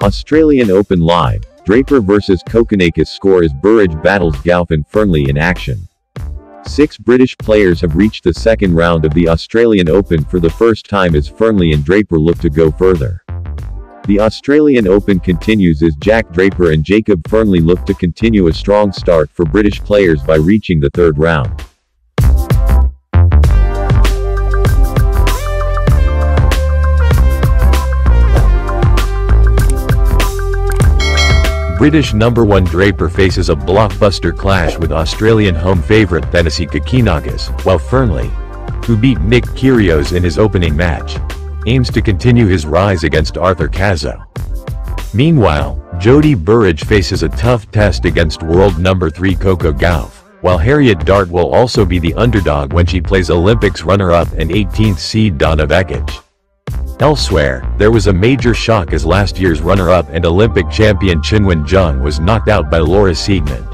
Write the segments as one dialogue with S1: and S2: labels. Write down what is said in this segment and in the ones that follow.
S1: Australian Open Live, Draper vs Kokinakis score as Burrage battles Gough and Fearnley in action. 6 British players have reached the second round of the Australian Open for the first time as Fearnley and Draper look to go further. The Australian Open continues as Jack Draper and Jacob Fearnley look to continue a strong start for British players by reaching the third round.
S2: British number 1 Draper faces a blockbuster clash with Australian home favourite Kokinakis, while Fearnley, who beat Nick Kyrgios in his opening match, aims to continue his rise against Arthur Cazaux. Meanwhile, Jodie Burrage faces a tough test against world number 3 Coco Gauff, while Harriet Dart will also be the underdog when she plays Olympics runner-up and 18th seed Donna Vekic. Elsewhere, there was a major shock as last year's runner-up and Olympic champion Chinwen Zheng was knocked out by Laura Siegemund.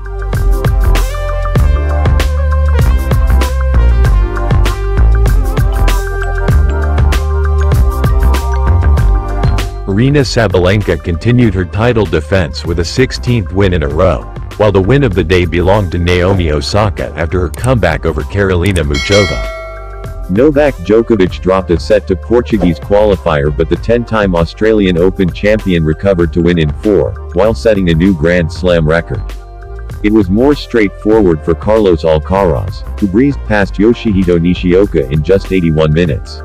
S2: Aryna Sabalenka continued her title defense with a 16th win in a row, while the win of the day belonged to Naomi Osaka after her comeback over Karolina Muchova.
S1: Novak Djokovic dropped a set to Portuguese qualifier, but the 10-time Australian Open champion recovered to win in 4, while setting a new Grand Slam record. It was more straightforward for Carlos Alcaraz, who breezed past Yoshihito Nishioka in just 81 minutes.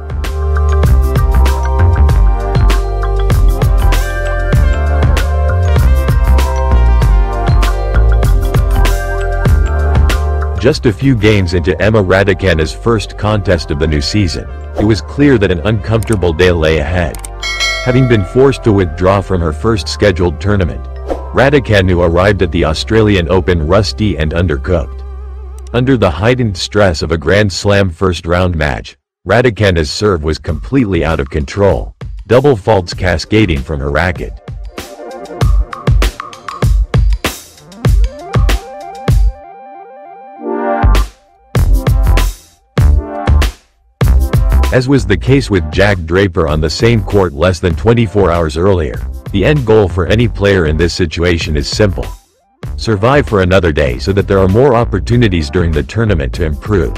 S2: Just a few games into Emma Raducanu's first contest of the new season, it was clear that an uncomfortable day lay ahead. Having been forced to withdraw from her first scheduled tournament, Raducanu arrived at the Australian Open rusty and undercooked. Under the heightened stress of a Grand Slam first-round match, Raducanu's serve was completely out of control, double faults cascading from her racket. As was the case with Jack Draper on the same court less than 24 hours earlier, the end goal for any player in this situation is simple: survive for another day so that there are more opportunities during the tournament to improve.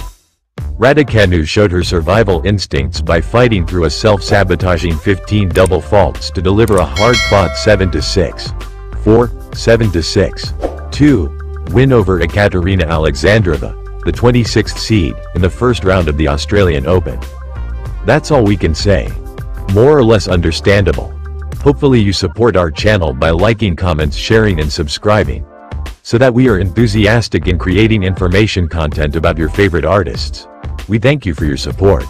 S2: Raducanu showed her survival instincts by fighting through a self-sabotaging 15 double faults to deliver a hard-fought 7-6, 4, 7-6, 2 win over Ekaterina Alexandrova, the 26th seed, in the first round of the Australian Open. That's all we can say. More or less understandable. Hopefully you support our channel by liking, comments, sharing and subscribing, so that we are enthusiastic in creating information content about your favorite artists. We thank you for your support.